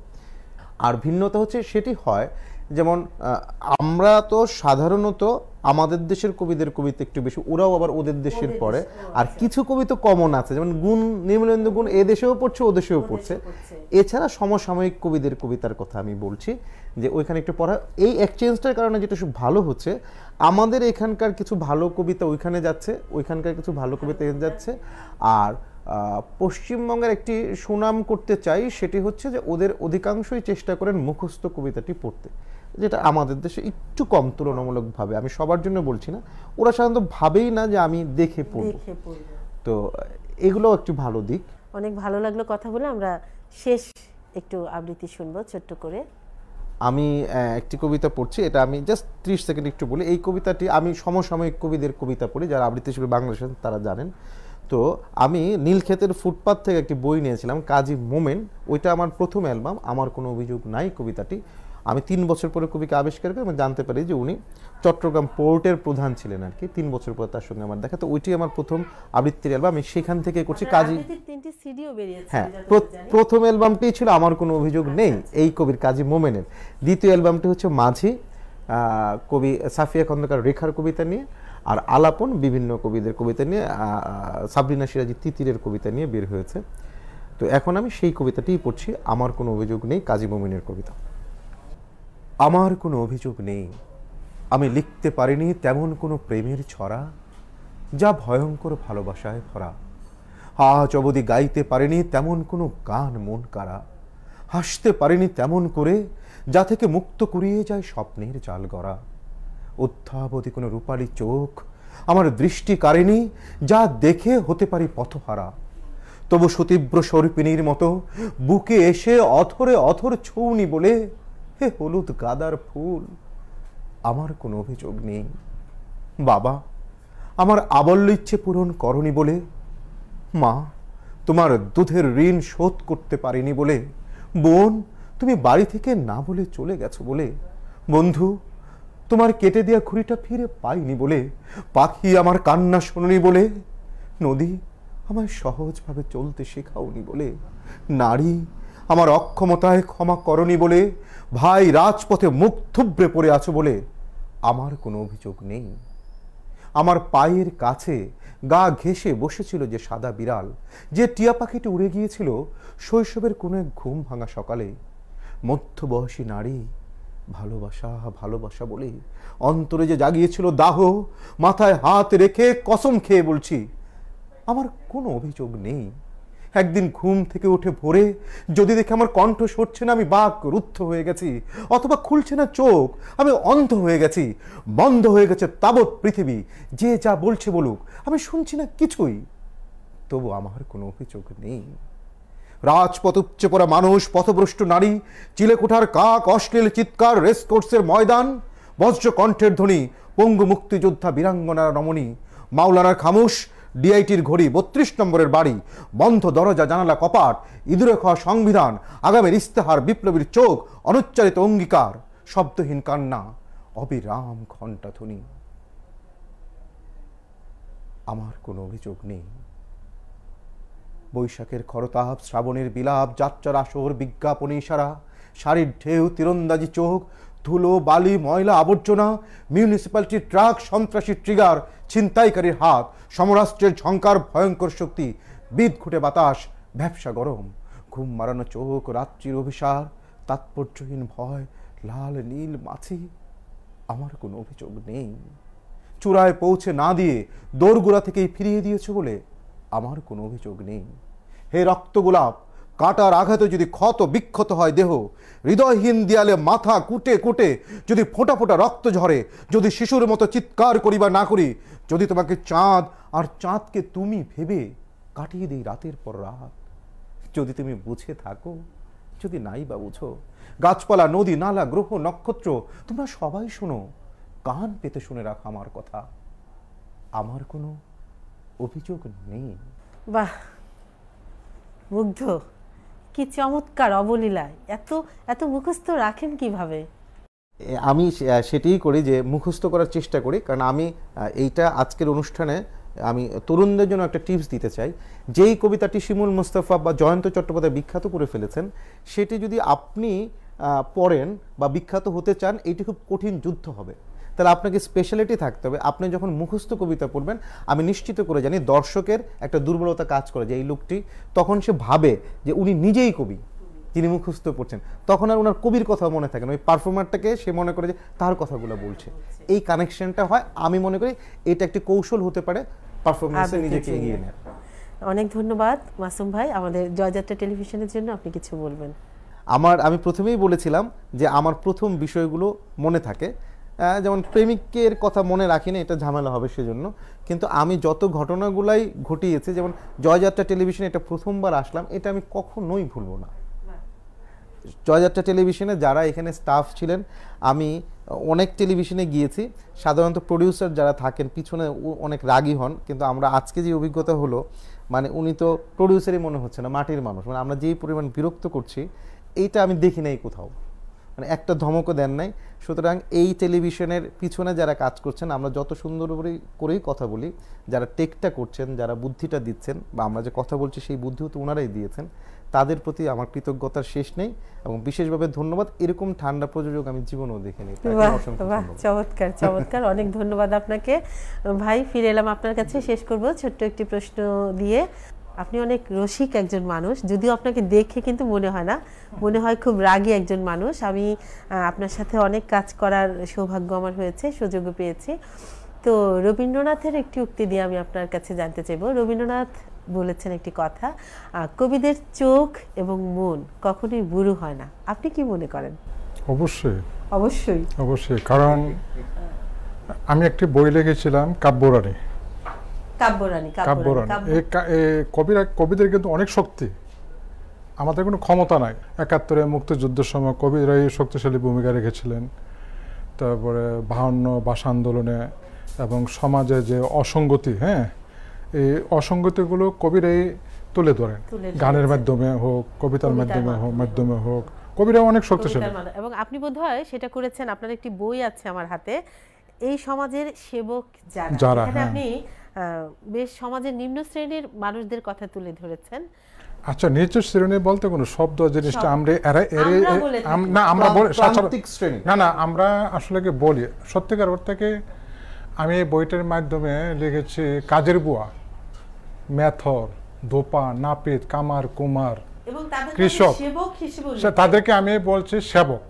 আর ভিন্নতা হচ্ছে সেটি হয়, যেমন আমরা তো সাধারণত আমাদের দেশের কবিদের কবিতা একটু বেশি, ওরাও আবার ওদের দেশের পড়ে। আর কিছু কবিতা কমন আছে, যেমন গুণ, নির্মলেন্দু গুণ এ দেশেও পড়ছে, ও দেশেও পড়ছে। এছাড়া সমসাময়িক কবিদের কবিতার কথা আমি বলছি, যে ওইখানে একটু পড়া, এই এক্সচেঞ্জটার কারণে যেটা খুব ভালো হচ্ছে, আমাদের এখানকার কিছু ভালো কবিতা ওইখানে যাচ্ছে, ওইখানকার কিছু ভালো কবিতা এখানে যাচ্ছে। আর পশ্চিমবঙ্গের একটি সুনাম করতে চাই, সেটি হচ্ছে যে ওদের অধিকাংশই চেষ্টা করেন মুখস্থ কবিতাটি পড়তে, যেটা আমাদের দেশে একটু কম তুলনামূলকভাবে। আমি সবার জন্য বলছি না, ওরা সাধারণত ভাবেই না যে আমি দেখে পড়ব। তো এগুলো একটু ভালো দিক। অনেক ভালো লাগলো কথা বলে। আমরা শেষ একটু আবৃত্তি শুনবো ছোট্ট করে। আমি একটি কবিতা পড়ছি, এটা আমি জাস্ট 30 সেকেন্ড একটু বলি। এই কবিতাটি আমি সমসাময়িক কবিদের কবিতা পড়ি, যারা আবৃত্তি শিল্পী বাংলাদেশে তারা জানেন। তো আমি নীলক্ষেতের ফুটপাত থেকে একটি বই নিয়েছিলাম, কাজী মোমেন, ওইটা আমার প্রথম অ্যালবাম, আমার কোনো অভিযোগ নাই কবিতাটি। আমি 3 বছর পরে কবিকে আবিষ্কার করি এবং জানতে পারি যে উনি চট্টগ্রাম পোর্টের প্রধান ছিলেন আর কি। 3 বছর পর তার সঙ্গে আমার দেখা, তো ওইটি আমার প্রথম আবৃত্তির অ্যালবাম। আমি সেখান থেকে করছি কাজী। আবৃত্তির 3টি সিডিও বেরিয়েছে হ্যাঁ, যতটুকু জানি। প্রথম অ্যালবামটি ছিল আমার কোনো অভিযোগ নেই, এই কবির কাজী মোমেনের। দ্বিতীয় অ্যালবামটি হচ্ছে মাঝি, কবি সাফিয়া খন্দকার রেখার কবিতা নিয়ে, আর আলাপন বিভিন্ন কবিদের কবিতা নিয়ে, সাবরিনা সিরাজি তিতিরের কবিতা নিয়ে বের হয়েছে। তো এখন আমি সেই কবিতাটিই পড়ছি, আমার কোনো অভিযোগ নেই, কাজী মোমেনের কবিতা। আমার কোনো অভিযোগ নেই, আমি লিখতে পারিনি তেমন কোনো প্রেমের ছড়া যা ভয়ঙ্কর ভালোবাসায় ভরা। আজ অবধি গাইতে পারিনি তেমন কোনো গান মন কারা, হাসতে পারিনি তেমন করে যা থেকে মুক্ত করিয়ে যায় স্বপ্নের জাল গড়া। অদ্যাবধি কোনো রূপালী চোখ আমার দৃষ্টি কাড়েনি যা দেখে হতে পারি পথহারা। তবু সুতীব্র সর্পিনীর মতো বুকে এসে অথরে অথর ছৌনি বলে, হে হলুদ গাদার ফুল, আমার কোনো অভিযোগ নেই। বাবা, আমার আবল্য ইচ্ছে পূরণ করনি বলে, মা, তোমার দুধের ঋণ শোধ করতে পারিনি বলে, বোন, তুমি বাড়ি থেকে না বলে চলে গেছো বলে, বন্ধু, তোমার কেটে দেওয়া ঘুড়িটা ফিরে পাইনি বলে, পাখি আমার কান্না শোনি বলে, নদী আমায় সহজভাবে চলতে শেখাওনি বলে, নারী আমার অক্ষমতায় ক্ষমা করনি বলে, ভাই রাজপথে মুখ থুবড়ে পড়ে আছো বলে, আমার কোনো অভিযোগ নেই। আমার পায়ের কাছে গা ঘেঁষে বসেছিল যে সাদা বিড়াল, যে টিয়া পাখিটি উড়ে গিয়েছিল শৈশবের কোনো এক ঘুম ভাঙা সকালে, মধ্যবয়সী নারী ভালোবাসা ভালোবাসা বলে অন্তরে যে জাগিয়েছিল দাহ, মাথায় হাত রেখে কসম খেয়ে বলছি, আমার কোনো অভিযোগ নেই। একদিন ঘুম থেকে উঠে ভোরে যদি দেখে আমার কণ্ঠ সরছে না, আমি বাক রুদ্ধ হয়ে গেছি, অথবা খুলছে না চোখ, আমি অন্ধ হয়ে গেছি, বন্ধ হয়ে গেছে তাবৎ পৃথিবী, যে যা বলছে বলুক, আমি শুনছি না কিছুই, তবু আমার কোনো অভিযোগ নেই। রাজপথ উপচে পড়া মানুষ, পথভ্রষ্ট নারী, চিলেকোঠার কাক, অশ্লীল চিৎকার, রেসকোর্সের ময়দান, বজ্র কণ্ঠের ধ্বনি, পঙ্গু মুক্তিযোদ্ধা বীরাঙ্গনার রমণী, মাওলানার খামোশ, ডিআইটির ঘড়ি, 32 নম্বরের বাড়ি, বন্ধ দরজা জানালা কপাট, ইঁদুরে খাওয়া সংবিধান, আগামের ইস্তেহার, বিপ্লবীর চোখ, অনুচ্চারিত অঙ্গীকার, শব্দহীন কান্না, অবিরাম ঘণ্টাধ্বনি। আমার কোনো অভিযোগ নেই। বৈশাখের খরতাপ, শ্রাবণের বিলাপ, যাত্রার আসর, বিজ্ঞাপনী ইশারা, শাড়ির ঢেউ, তীরন্দাজি চোখ, ধুলো, বালি, ময়লা, আবর্জনা, মিউনিসিপ্যালিটির ট্রাক, সন্ত্রাসী ট্রিগার, ছিনতাইকারীর হাত, সমরাষ্ট্রের ঝঙ্কার, ভয়ঙ্কর শক্তি, বিদঘুটে বাতাস, ব্যবসা গরম, ঘুম মারানো চোখ, রাত্রির অভিসার, তাৎপর্যহীন ভয়, লাল নীল মাছি। আমার কোনো অভিযোগ নেই। চূড়ায় পৌঁছে না দিয়ে দোরগোড়া থেকেই ফিরিয়ে দিয়েছে বলে আমার কোনো অভিযোগ নেই। হে রক্ত গোলাপ, কাঁটার আঘাতে যদি ক্ষত বিক্ষত হয় দেহ, হৃদয়হীন দেয়ালে মাথা কুটে কুটে যদি ফোঁটা ফোঁটা রক্ত ঝরে, যদি শিশুর মতো চিৎকার করি বা না করি, যদি তোমাকে চাঁদ আর চাঁদকে তুমি ভেবে কাটিয়ে দিই রাতের পর রাত, যদি তুমি বুঝে থাকো, যদি নাই বা বুঝো, গাছপালা, নদী, নালা, গ্রহ, নক্ষত্র, তোমরা সবাই শোনো, কান পেতে শুনে রাখো আমার কথা, আমার কোনো অভিযোগ নেই। বাহ, মুগ্ধ, কি চমৎকার অবলীলায়! এত এত মুখস্থ রাখেন কিভাবে? আমি সেটাই করি যে মুখস্থ করার চেষ্টা করি, কারণ আমি এইটা আজকের অনুষ্ঠানে আমি তরুণদের জন্য একটা টিপস দিতে চাই। যেই কবিতাটি শিমুল মুস্তাফা বা জয়ন্ত চট্টোপাধ্যায় বিখ্যাত করে ফেলেছেন, সেটি যদি আপনি পড়েন বা বিখ্যাত হতে চান, এটি খুব কঠিন যুদ্ধ হবে। তাহলে আপনাকে স্পেশালিটি থাকতে হবে। আপনি যখন মুখস্থ কবিতা পড়বেন, আমি নিশ্চিত করে জানি দর্শকের একটা দুর্বলতা কাজ করে, যে এই লোকটি, তখন সে ভাবে যে উনি নিজেই কবি, যিনি মুখস্থ পড়ছেন, তখন আর ওনার কবির কথা মনে থাকে না, ওই পারফর্মারটাকে সে মনে করে যে তার কথাগুলো বলছে। এই কানেকশনটা হয়। আমি মনে করি এটা একটি কৌশল হতে পারে পারফরমেন্সে নিজেকে এগিয়ে নেওয়ার। অনেক ধন্যবাদ মাসুম ভাই, আমাদের জয়যাত্রা টেলিভিশনের জন্য আপনি কিছু বলবেন? আমি প্রথমেই বলেছিলাম যে আমার প্রথম বিষয়গুলো মনে থাকে, যেমন প্রেমিকের কথা মনে রাখি না, এটা ঝামেলা হবে সেজন্য, কিন্তু আমি যত ঘটনাগুলাই ঘটিয়েছি, যেমন জয়যাত্রা টেলিভিশনে এটা প্রথমবার আসলাম, এটা আমি কখনোই ভুলবো না। জয়যাত্রা টেলিভিশনে যারা এখানে স্টাফ ছিলেন, আমি অনেক টেলিভিশনে গিয়েছি, সাধারণত প্রডিউসার যারা থাকেন পিছনে অনেক রাগী হন, কিন্তু আমরা আজকে যে অভিজ্ঞতা হলো, মানে উনি তো প্রডিউসারই মনে হচ্ছে না, মাটির মানুষ, মানে আমরা যেই পরিমাণ বিরক্ত করছি, এইটা আমি দেখি নাই কোথাও। মানে একটা ধমকও দেন নাই। সুতরাং এই টেলিভিশনের পিছনে যারা কাজ করছেন, আমরা যত সুন্দর করেই কথা বলি, যারা টেকটা করছেন, যারা বুদ্ধিটা দিচ্ছেন, বা আমরা যে কথা বলছি সেই বুদ্ধিও তো ওনারাই দিয়েছেন, তাদের প্রতি আমার কৃতজ্ঞতার শেষ নেই এবং বিশেষভাবে ধন্যবাদ। এরকম ঠান্ডা প্রযোজক আমি জীবনেও দেখিনি। তাকে বাহ অসংখ্য বাহ, ধন্যবাদ। চমৎকার চমৎকার, অনেক ধন্যবাদ আপনাকে। ভাই, ফিরে এলাম আপনার কাছে। শেষ করব ছোট্ট একটি প্রশ্ন দিয়ে। আপনি অনেক রসিক একজন মানুষ, যদিও আপনাকে দেখে কিন্তু মনে হয় না, মনে হয় খুব রাগী একজন মানুষ। আমি আপনার সাথে অনেক কাজ করার সৌভাগ্য আমার হয়েছে, সুযোগও পেয়েছি। তো রবীন্দ্রনাথের একটি উক্তি দিয়ে আমি আপনার কাছে জানতে চাইব। রবীন্দ্রনাথ বলেছেন একটি কথা, কবিদের চোখ এবং মন কখনোই বুড়ো হয় না। আপনি কি মনে করেন? অবশ্যই অবশ্যই অবশ্যই, কারণ আমি একটি বই লিখেছিলাম কাব্যরানী। কাব্যরানী, কাব্যরানী এই কবিদের কিন্তু অনেক শক্তি, আমাদের কোনো ক্ষমতা নাই। ৭১-এ মুক্তিযুদ্ধের সময় কবিরাই শক্তিশালী ভূমিকা রেখেছিলেন। তারপরে ৫২ ভাষা আন্দোলনে এবং সমাজে যে অসঙ্গতি, হ্যাঁ, এই অসঙ্গতিগুলো কবিরাই তুলে ধরেন, গানের মাধ্যমে হোক, কবিতার মাধ্যমে হোক, কবিরা অনেক শক্তিশালী। এবং আপনি বোধহয় সেটা করেছেন, আপনার একটি বই আছে আমার হাতে, এই সমাজের সেবক যারা, এখানে আপনি বেশ সমাজের নিম্ন শ্রেণীর মানুষদের কথা তুলে ধরেছেন। আচ্ছা, নিচু শ্রেণী বলতে কোনো শব্দ জিনিসটা আমরা আমরা আসলে কি বলি, সত্যিকার অর্থে কি আমি এই বইটার মাধ্যমে লিখেছি কাজের বুয়া, মেথর, ধোপা, নাপিত, কামার, কুমার, কৃষক, তাদেরকে আমি বলছি সেবক।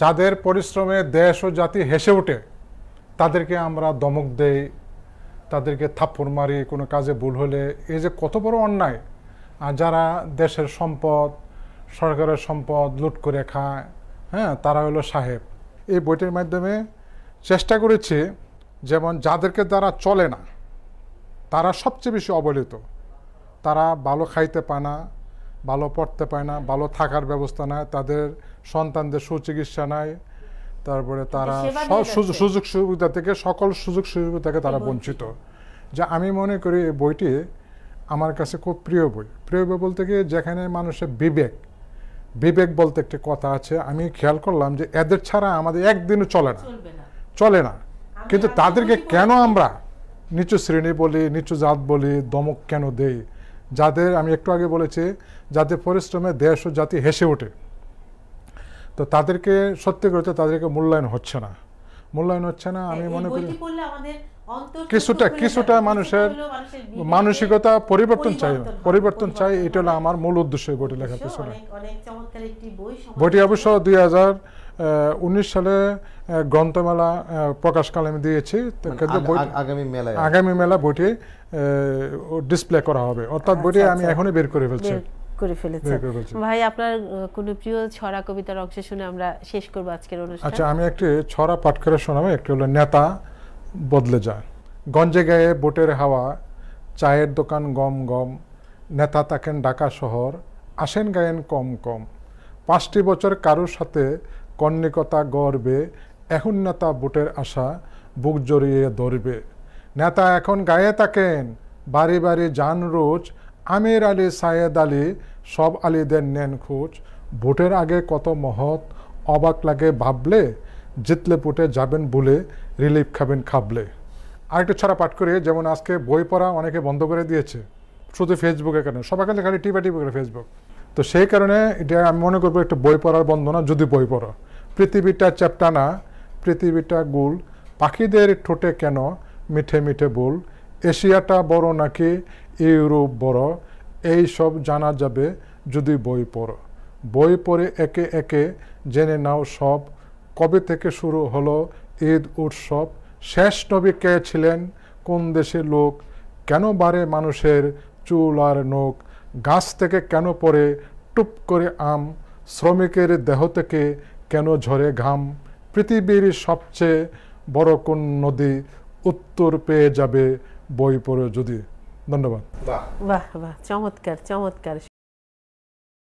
যাদের পরিশ্রমে দেশ ও জাতি হেসে ওঠে তাদেরকে আমরা ধমক দেই, তাদেরকে থাপ্পড় মারি কোনো কাজে ভুল হলে। এই যে কত বড় অন্যায়! আর যারা দেশের সম্পদ, সরকারের সম্পদ লুট করে খায়, হ্যাঁ, তারা হলো সাহেব। এই বইটির মাধ্যমে চেষ্টা করেছি যেমন যাদেরকে দ্বারা চলে না তারা সবচেয়ে বেশি অবহেলিত, তারা ভালো খাইতে পায় না, ভালো পড়তে পায় না, ভালো থাকার ব্যবস্থা নাই, তাদের সন্তানদের সুচিকিৎসা নাই, তারপরে তারা সুযোগ সুবিধা থেকে, সকল সুযোগ সুবিধা থেকে তারা বঞ্চিত। যা আমি মনে করি এই বইটি আমার কাছে খুব প্রিয় বই। প্রিয় বই বলতে গিয়ে যেখানে মানুষের বিবেক বলতে একটি কথা আছে, আমি খেয়াল করলাম যে এদের ছাড়া আমাদের একদিনও চলে না। কিন্তু তাদেরকে কেন আমরা নিচু শ্রেণী বলি, নিচু জাত বলি, দমক কেন দেই? যাদের আমি একটু আগে বলেছি, যাদের পরিশ্রমে দেশ ও জাতি হেসে ওঠে, তো তাদেরকে সত্যি করতে তাদেরকে মূল্যায়ন হচ্ছে না। আমি মনে করি কিছুটা মানুষের মানসিকতা পরিবর্তন চাই। এটা হলো আমার মূল উদ্দেশ্য বইটি লেখার পেছনে। বইটি অবশ্য 2019 সালে গ্রন্থমেলা প্রকাশকালে আমি দিয়েছি, আগামী মেলা বইটি ডিসপ্লে করা হবে, অর্থাৎ বইটি আমি এখনই বের করে ফেলছি। ভাই, আপনার কোন প্রিয় ছড়া কবিতার অংশ শুনে আমরা শেষ করব আজকের অনুষ্ঠান। আচ্ছা, আমি একটি ছড়া পাঠ করে শোনাবো। একটি হলো নেতা বদলে যায়। গঞ্জে গায়ে বোটের হাওয়া, চায়ের দোকান গম গম, নেতা থাকেন ঢাকা শহর, আসেন গায়েন কম কম, 5টি বছর কারোর সাথে কর্ণিকতা গড়বে, এখন নেতা ভোটের আশা বুক জড়িয়ে ধরবে। নেতা এখন গায়ে থাকেন বাড়ি বাড়ি যান রোজ, আমির আলী, সায়েদ আলী, সব আলীদের নেন খোঁজ। ভোটের আগে কত মহৎ, অবাক লাগে ভাবলে, জিতলে ভোটে যাবেন বলে রিলিফ খাবেন খাবলে। আরেকটু ছড়া পাঠ করে, যেমন আজকে বই পড়া অনেকে বন্ধ করে দিয়েছে, শুধু ফেসবুকে কেন, সবাই খালি টিপা করে ফেসবুক। তো সেই কারণে এটা আমি মনে করবো একটু বই পড়ার বন্ধনা। যদি বই পড়ো, পৃথিবীটা চ্যাপ্টা না, পৃথিবীটা গোল, পাখিদের ঠোঁটে কেন মিঠে মিঠে বল, এশিয়াটা বড় নাকি ইউরোপ বড়, এই সব জানা যাবে যদি বই পড়ো। বই পড়ে একে একে জেনে নাও সব, কবে থেকে শুরু হলো ঈদ উৎসব, শেষ নবী কে ছিলেন, কোন দেশের লোক, কেন বাড়ে মানুষের চুল আর নখ, গাছ থেকে কেন পড়ে টুপ করে আম, শ্রমিকের দেহ থেকে কেন ঝরে ঘাম, পৃথিবীর সবচেয়ে বড় কোন নদী, উত্তর পেয়ে যাবে বই পড়ে যদি। ধন্যবাদ। বাহ বাহ, চমৎকার চমৎকার।